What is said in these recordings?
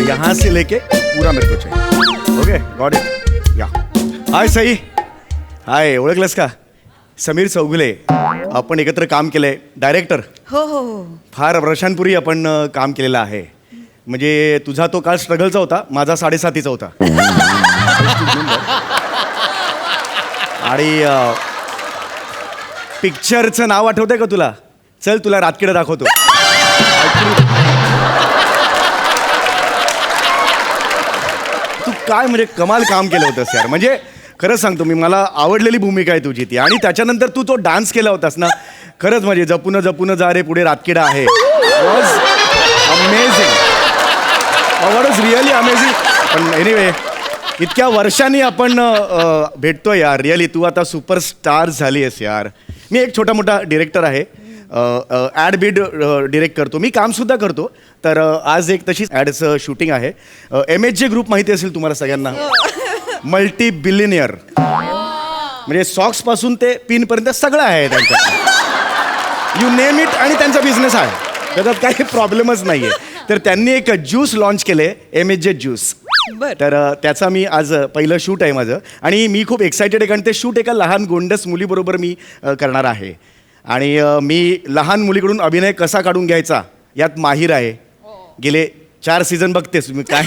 यहाँ से लेके पूरा मेरे को चाहिए. Okay got it. या हाय सई. हाय, ओळखलंस का? समीर चौगुले. आपण एकत्र काम केलंय. डायरेक्टर. हो हो हो. फार वर्षांपूर्वी आपण काम केलेलं आहे. म्हणजे तुझा तो काळ स्ट्रगलचा होता, माझा 7.5चा होता. आणि पिक्चरचं नाव आठवतंय का तुला? चल तुला रातकिडा दाखवतो. तू काय म्हणजे कमाल काम केलं होतंस यार. म्हणजे खरंच सांगतो मी, मला आवडलेली भूमिका आहे तुझी ती. आणि त्याच्यानंतर तू तो डान्स केला होतास ना, खरंच म्हणजे जपून जपून जा रे पुढे रातकिडा आहे. Was amazing. What was really amazing. पण एनिवे, इतक्या वर्षांनी आपण भेटतोय यार. रिअली तू आता सुपरस्टार झाली आहेस यार. मी एक छोटा मोठा डिरेक्टर आहे. ॲड बीड डिरेक्ट करतो मी, कामसुद्धा करतो. तर आज एक तशीच ॲडचं शूटिंग आहे. MHJ ग्रुप माहिती असेल तुम्हाला सगळ्यांना. मल्टी बिलिनियर, म्हणजे सॉक्सपासून ते पिनपर्यंत सगळं आहे त्यांचं. You name it. आणि त्यांचा बिझनेस आहे, त्याच्यात काही प्रॉब्लेमच नाही आहे. तर त्यांनी एक ज्यूस लॉन्च केले, MHJ ज्यूस. तर त्याचा मी आज पहिलं शूट आहे माझं. आणि मी खूप एक्सायटेड आहे, कारण ते शूट एका लहान गोंडस मुलीबरोबर मी करणार आहे. आणि मी लहान मुलीकडून अभिनय कसा काढून घ्यायचा यात माहीर आहे. गेले 4 सीझन बघतेस मी काय.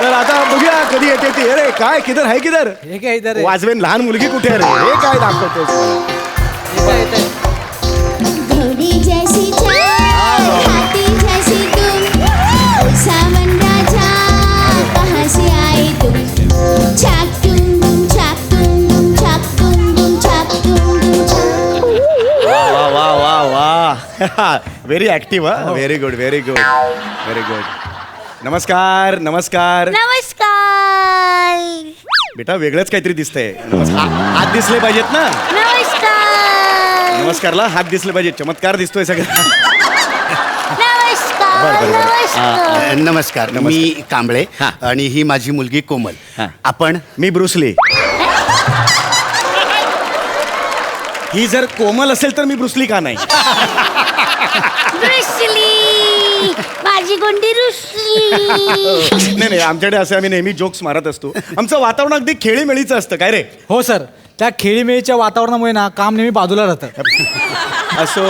तर आता बघूया कधी येते ती. अरे काय किधर आहे, किधर हे काय इधर आहे? वाजवेन लहान मुलगी कुठे आहे रे? हे काय दाखवतोस? घोड़ी जैसी चाल, हाथी जैसी तुम, ओ सावन राजा, कहाँ से आए तुम? छाक तुम दुम, छाक तुम दुम, छाक तुम दुम, छाक तुम दुम, छाक. वा वा वा वा. Very active. हा, very good very good very good. नमस्कार नमस्कार. नमस्कार. बेटा वेगळंच काहीतरी दिसतंय. नमस्कार. हात दिसले पाहिजेत ना. नमस्कार. नमस्कारला हात दिसले पाहिजे. चमत्कार दिसतोय सगळं. नमस्कार. बरं, बरं, बरं. नमस्कार. नमस्कार. मी कांबळे हा. आणि ही माझी मुलगी कोमल. हा. आपण मी ब्रुसली. ही जर कोमल असेल तर मी ब्रुसली का नाही? रुसली. माझी गुंडी रुसली. नाही नाही, आमच्याकडे असे आम्ही नेहमी जोक्स मारत असतो. आमचं वातावरण अगदी खेळीमेळीचं असतं. काय रे? हो सर, त्या खेळीमेळीच्या वातावरणामुळे ना काम नेहमी बाजूला राहतं. असो.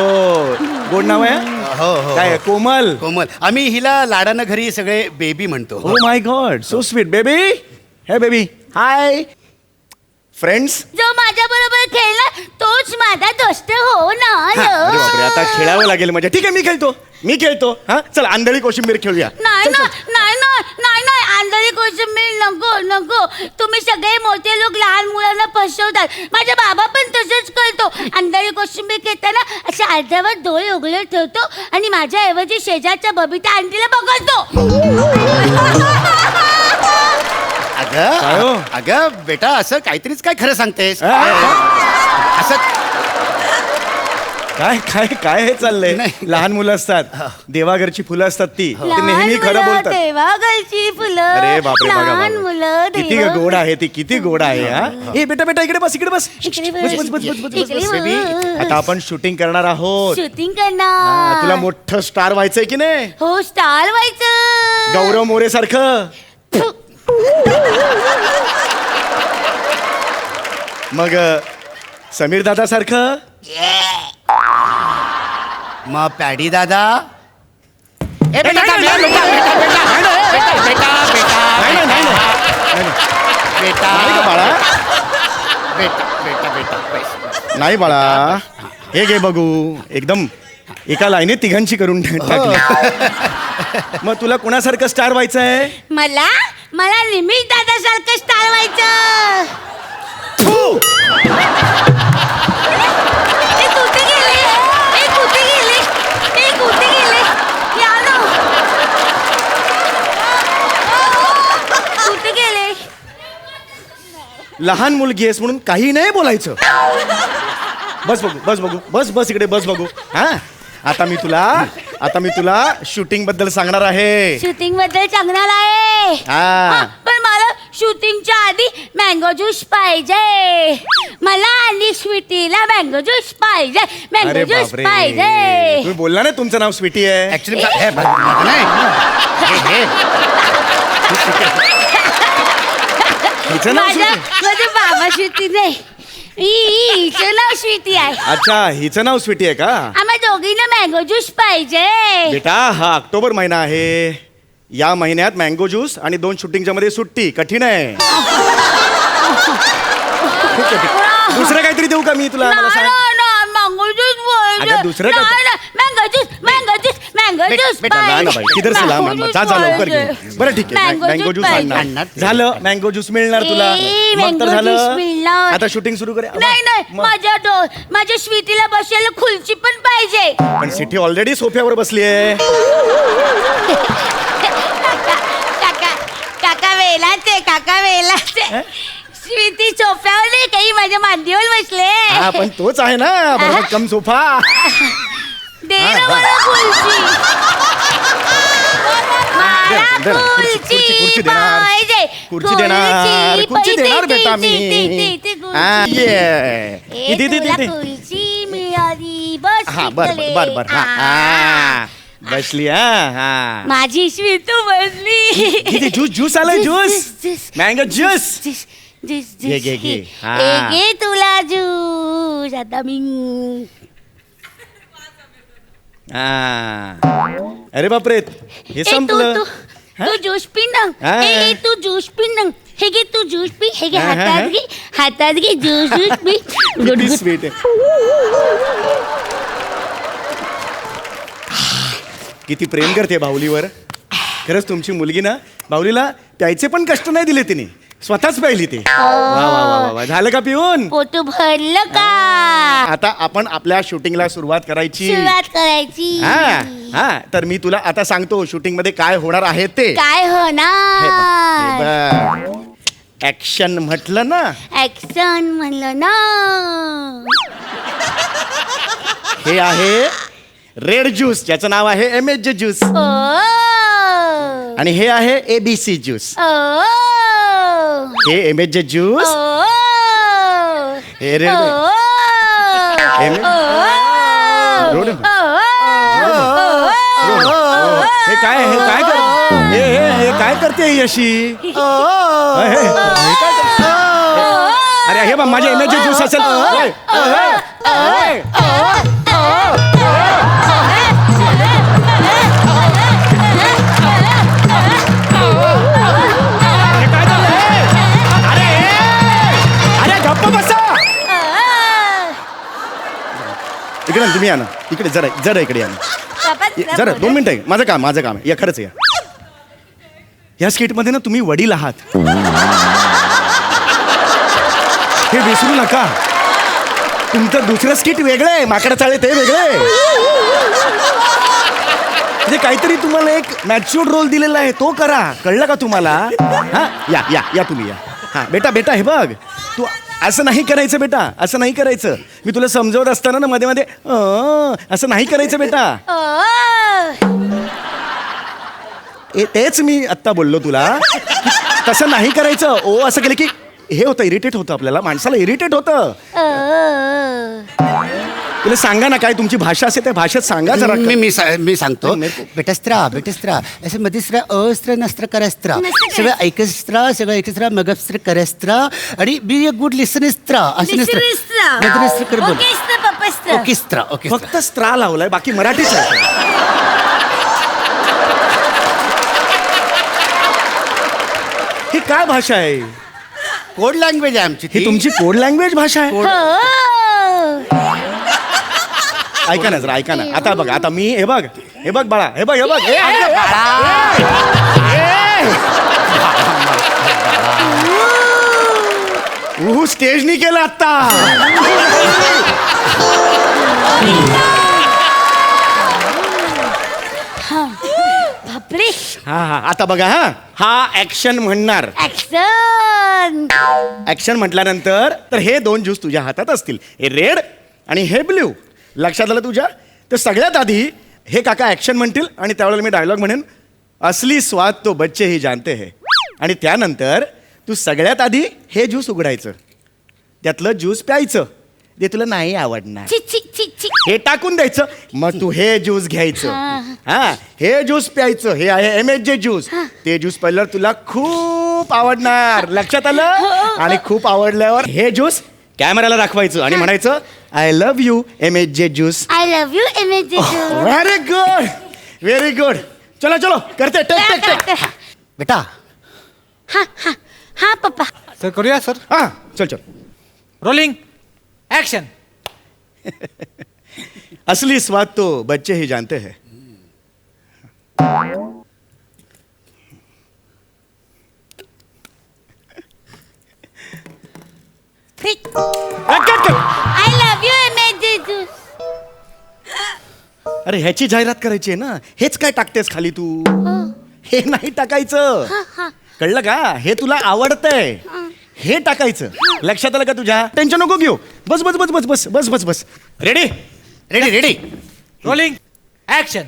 गोड नाव आहे. हो हो काय कोमल? कोमल. आम्ही हिला लाडानं घरी सगळे बेबी म्हणतो. Oh my God, so sweet. Baby. हे बेबी. Hi friends. जो माझ्या बरोबर खेळला तोच माझा दोस्त हो ना. अरे बापरे, आता खेळावं लागेल माझ्या. ठीक आहे, मी खेळतो. हा चल, आंधळी कोशिंबीर खेळूया. नाही चल, ना, चल. नाही ना, नाही नाही, आंधळी कोशिंबीर नको नको. तुम्ही सगळे मोठे लोक लहान मुलांना फसवतात. माझा बाबा पण तसंच करतो. आंधळी कोशिंबीर खेळताना असे अर्ध्यावर डोळे उघडे ठेवतो आणि माझ्या ऐवजी शेजारच्या बबिता आंटीला बघतो. अगं अगं बेटा, असं काहीतरीच काय खरं सांगतेस? असं काय काय काय हे चाललंय? नाही. लहान मुलं असतात, देवाघरची फुलं असतात ती नेहमी खरं बोलतात. देवाघरची फुलं. अरे बापरे, बघा लहान बघा. मुलं किती गोड आहे ती, किती गोड आहे. हा ए बेटा बेटा, इकडे बस, इकडे बस. इकडे बस बस, बस बस बस बस इकडे बस बस. बेबी. आता आपण शूटिंग करणार आहोत. शूटिंग हा, करणार. तुला मोठं स्टार व्हायचंय की नाही? हो, स्टार व्हायचं. गौरव मोरे सारखं. मग समीर दादा सारखं. मग पॅडी दादा. नाही, नाही, नाही, नाही, नाही, नाही का बाळा? नाही बाळा, हे घे बघू. एकदम एका लाईनीत तिघांची करून टाकली. मग तुला कोणासारखं स्टार व्हायचं आहे? मला मला निमिष दादा सारखं स्टार व्हायचं. ते कुठे गेले? ते कुठे गेले? ते कुठे गेले? या ना. कुठे गेले? लहान मुलगी आहेस म्हणून काही नाही बोलायचं. बस बघू, बस बघू, बस बस इकडे बस बघू. हा आता मी तुला शूटिंग बद्दल सांगणार आहे. शूटिंग बद्दल सांगणार आहे. हा. पण मला शूटिंगच्या आधी मँगो ज्यूस पाहिजे मला आणि स्वीटीला मँगो ज्यूस पाहिजे मँगो अरे ज्यूस बापरे पाहिजे. तुम्ही बोलला ना तुमचं नाव स्वीटी आहे. ऍक्च्युली नाही हे हिचं नाव माझ्या स्वीटी? माझे बाबा स्वीटी नाही हिचं नाव स्वीटी आहे. अच्छा हिचं नाव स्वीटी आहे का? आम्हा दोघींना मँगो ज्यूस पाहिजे. बेटा हा ऑक्टोबर महिना आहे. या महिन्यात मँगो ज्यूस आणि 2 शूटिंगच्या मध्ये सुट्टी कठीण आहे. खूप कठीण. दुसरं काहीतरी देऊ का मी तुला? मला सांग. मँगो ज्यूस अगं, दुसरं काय? Mango juice mango juice mango juice बेटा, ना बाई, किधर से ला जा जा लवकर घेऊन. बरं ठीक आहे मँगो ज्यूस आणणार. आणणार. झालं मँगो ज्यूस मिळणार तुला. ए, मग तर mango juice झालं. मिळणार. आता शूटिंग सुरू करे. नाही नाही मग. माझ्या स्वीटीला बसायला खुर्ची पण पाहिजे. पण सिटी ऑलरेडी सोफ्यावर बसली आहे. काका वेलाचे स्वीटी सोफ्यावर नाही काही माझ्या मांडीवर बसले. हा पण तोच आहे ना भरभक्कम सोफा. दे ना मला खुर्ची. मला दे ना, खुर्ची देणार. पाहिजे. खुर्ची देणार. खुर्ची देणार बेटा मी. हा, खुर्ची. ये. ए, दे, दे, दे, तुला दे. खुर्ची मिळाली बस हा बर बर बर हा हा. बसली हा. माझी स्वीटू बसली. किती ज्यूस आलाय ज्यूस मँगो ज्यूस. घे, घे, घे. हा. घे तुला ज्यूस आता मी हा. अरे बापरे हे संपलं. तू ज्यूस पी ना. हा. ए तू ज्यूस पी ना. हे घे तू ज्यूस पी. हे घे हा, हा, हातात घे ज्यूस पी. गुड किती गुड. स्वीट आहे. किती प्रेम करते बाहुलीवर. खरंच तुमची मुलगी ना बाहुलीला प्यायचे पण कष्ट नाही दिले तिने स्वतःच प्यायली ते. वा वा वा वा. झालं का पिऊन? पोट भरलं का? आता आपण आपल्या शूटिंगला सुरुवात करायची. सुरुवात करायची. हा हा तर मी तुला आता सांगतो शूटिंग मध्ये काय होणार आहे ते. काय होणार? ऍक्शन म्हटलं ना ऍक्शन म्हणलं ना. हे आहे रेड ज्यूस ज्याचं नाव आहे MHJ ज्यूस ओ आणि हे आहे ABC ज्यूस. ओ हे MHJ ज्यूस ओ हे रेड हे काय करते हे काय करते ही अशी. हे काय करते? अरे हे बघ माझे MHJ ज्यूस असेल. ओय, ओय, ओय. हे काय चाललंय? अरे गप्प बसा. इकडे ना, तुम्ही या ना इकडे जरा जरा इकडे या ना. जरा 2 मिनिटं आहे. माझं काम आहे या खरंच या. या स्किटमध्ये ना तुम्ही वडील आहात हे विसरू नका. तुमचं दुसरं स्किट वेगळं आहे माकडा चाळे ते वेगळे. म्हणजे काहीतरी तुम्हाला एक मॅच्युअर्ड रोल दिलेला आहे तो करा. कळलं का तुम्हाला? हा या या या तुम्ही या. हा बेटा बेटा हे बघ तू असं नाही करायचं बेटा. असं नाही करायचं. मी तुला समजवत असताना ना मध्ये मध्ये असं नाही करायचं बेटा. तेच मी आत्ता बोललो तुला तसं नाही करायचं. ओ असं केलं की हे होतं इरिटेट होतं आपल्याला माणसाला इरिटेट होतं. तुला सांगा ना काय तुमची भाषा असेल त्या भाषेत सांगा जरा. मी सांगतो बेटस्त्रा असं मध्यस्त्र अस्त्र नस्त्र करस्त्र सगळं ऐकस्त्र सगळं ऐकस्त्र मगस्त्र करस्त्र आणि बी अ गुड लिसनिस्त्र असं कर बोल. ओकेस्त्र ओके फक्त स्त्रा लावलाय बाकी मराठीच आहे. ही काय भाषा आहे? कोड लँग्वेज आहे आमची ही तुमची कोड लँग्वेज भाषा आहे. ऐका ना जरा ऐका ना. आता बघ आता मी हे बघ बाळा हे बघ स्टेजनी केलं आता. बापरे. हा हा आता बघा हा ऍक्शन म्हणणार. ऍक्शन म्हटल्यानंतर तर हे 2 ज्यूस तुझ्या हातात असतील. हे रेड आणि हे ब्ल्यू. लक्षात आलं तुझ्या? तर सगळ्यात आधी हे काका ऍक्शन म्हणतील आणि त्यावेळेला मी डायलॉग म्हणेन असली स्वाद तो बच्चे ही जानते है. आणि त्यानंतर तू सगळ्यात आधी हे ज्यूस उघडायचं, त्यातलं ज्यूस प्यायचं, ते तुला नाही आवडणार. ची ची ची ची. हे टाकून द्यायचं, मग तू हे ज्यूस घ्यायचं. हा, हे ज्यूस प्यायचं. हे आहे MHJ ज्यूस. ते ज्यूस प्यायल्यावर तुला खूप आवडणार. लक्षात आलं? आणि खूप आवडल्यावर हे ज्यूस कॅमेराला दाखवायचं आणि म्हणायचं I love you MHJ juice. I love you MHJ juice. Very good, very good. चलो चलो, करते. Take take take. बेटा हा हा हा पप्पा. सर करूया सर. हा, चल चल. Rolling action. असली स्वाद तो बच्चे ही जानते हैं. I love you MHJ juice. अरे ह्याची जाहिरात करायची आहे ना. हेच काय टाकतेस खाली तू? हे नाही टाकायचं. कळलं का? हे तुला आवडतंय, हे टाकायचं. लक्षात आलं का तुझ्या? टेन्शन नको घेऊ. बस बस बस बस बस बस बस बस. Ready ready ready. Rolling action.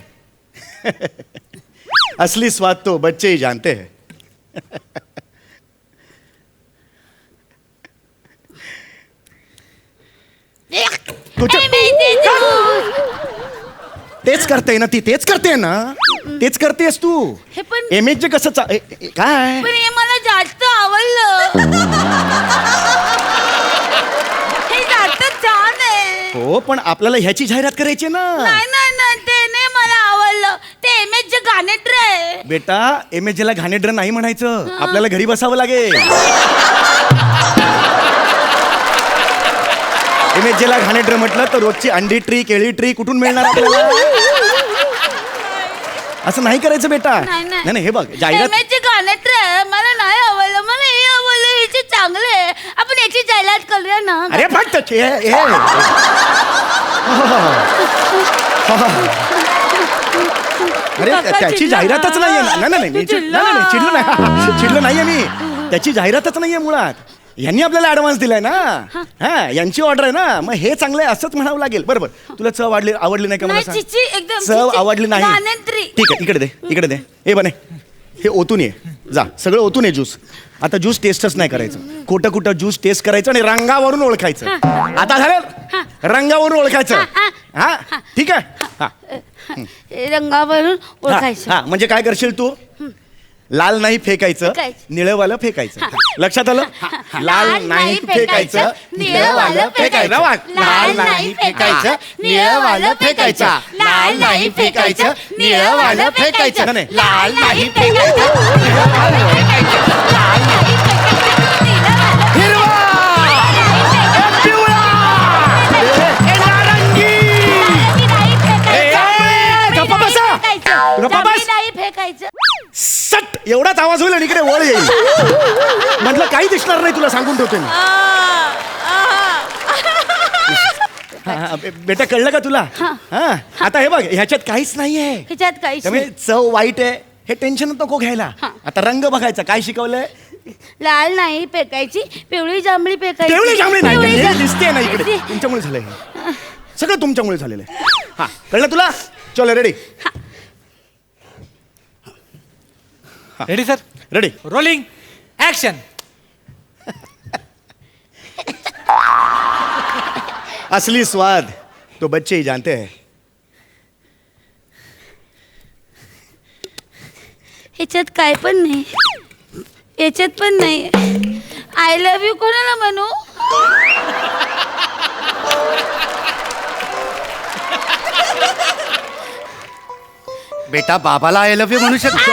असली स्वाद तो बच्चे ही जानते हैं. तुझ्या MHJ ज्यूस. तेच करते ना ती, तेच करते ना, तेच करतेस तू. हे पण MHJ कसं काय? पण हे मला जास्त आवडलं. हे जास्त छान आहे. हो, पण आपल्याला ह्याची जाहिरात करायची ना. नाही नाही नाही, ते नाही मला आवडलं. ते MHJ घाणेरडं आहे. बेटा, MHJ ला घाणेरडं नाही म्हणायचं. आपल्याला घरी बसावं लागेल. MHJ ला घाणेरडं म्हटलं तर रोजची अंडी ट्री, केळी ट्री कुठून मिळणार आपल्याला? असं नाही करायचं बेटा. नाही, नाही. नाही हे बघ, जाहिरात. MHJ घाणेरडं आहे. मला नाही आवडलं. मला हे आवडलं. हे चांगलं आहे. आपण याची जाहिरात करूया ना. अरे फक्त अरे काका त्याची चिडला. जाहिरातच नाहीये. नाही नाही नाही, तू चिडला. नाही चिडलो नाही. चिडलो नाहीये मी. त्याची जाहिरातच नाहीये मुळात. यांनी आपल्याला ऍडव्हान्स दिलाय ना. हा, यांची ऑर्डर आहे ना. मग हे चांगलं आहे असंच म्हणावं लागेल. बरोबर. तुला चव आवडली नाही का? मला नाही, सांग. चिची, एकदम चव चिची. आवडली नाही. घाणेरडी. ठीक आहे, इकडे दे. हे बने, हे ओतून ये. जा, सगळं ओतून ये ज्यूस. आता ज्यूस टेस्टच नाही करायचं. कुठं ज्यूस टेस्ट करायचं आणि रंगावरून ओळखायचं. आता झालं, रंगावरून ओळखायचं. हा, ठीक आहे. हा रंगावरून ओळखायचं. हा, म्हणजे काय करशील तू? लाल नाही फेकायचं, फेकायचं. निळंवालं फेकायचं. लक्षात आलं? लाल नाही फेकायचं, निळंवालं फेकायचं. लाल नाही फेकायचं, निळंवालं फेकायचं. लाल नाही फेकायचं, निळंवालं फेकायचं. नाही. लाल नाही फेकायचं, निळंवालं फेकायचं. लाल नाही फेकायचं, निळंवालं हिरवा, पिवळा, नारंगी. नाही फेकायचं. गप्पा बसा. गप्पा बस. जांभळी नाही फेकायचं. सट एवढाच आवाज होईल आणि इकडे वळ येईल. म्हटलं काही दिसणार नाही तुला, सांगून ठेवतो मी. बेटा, कळलं का तुला? हा, आता हे बघ, ह्याच्यात काहीच नाहीये. ह्याच्यात काहीच त्यामुळे चव वाईट आहे हे टेन्शन नको घ्यायला. आता रंग बघायचा. काय शिकवलंय? लाल नाही फेकायची, पिवळी जांभळी फेकायची. तेवढी जांभळी पिवळी नाही, हे जांभळी. दिसते ना इकडे. तुमच्यामुळे झालंय हे. सगळं तुमच्यामुळे झालेलं आहे. हा, कळलं तुला? चलो ready. Ready sir. Ready. Rolling action. असली स्वाद तो बच्चे ही जानते हैं. ह्याच्यात काय पण नाही. याच्यात पण नाही. आय लव्ह यू कोणाला म्हणू? बेटा, बाबाला आय लव्ह यू म्हणू शकतो.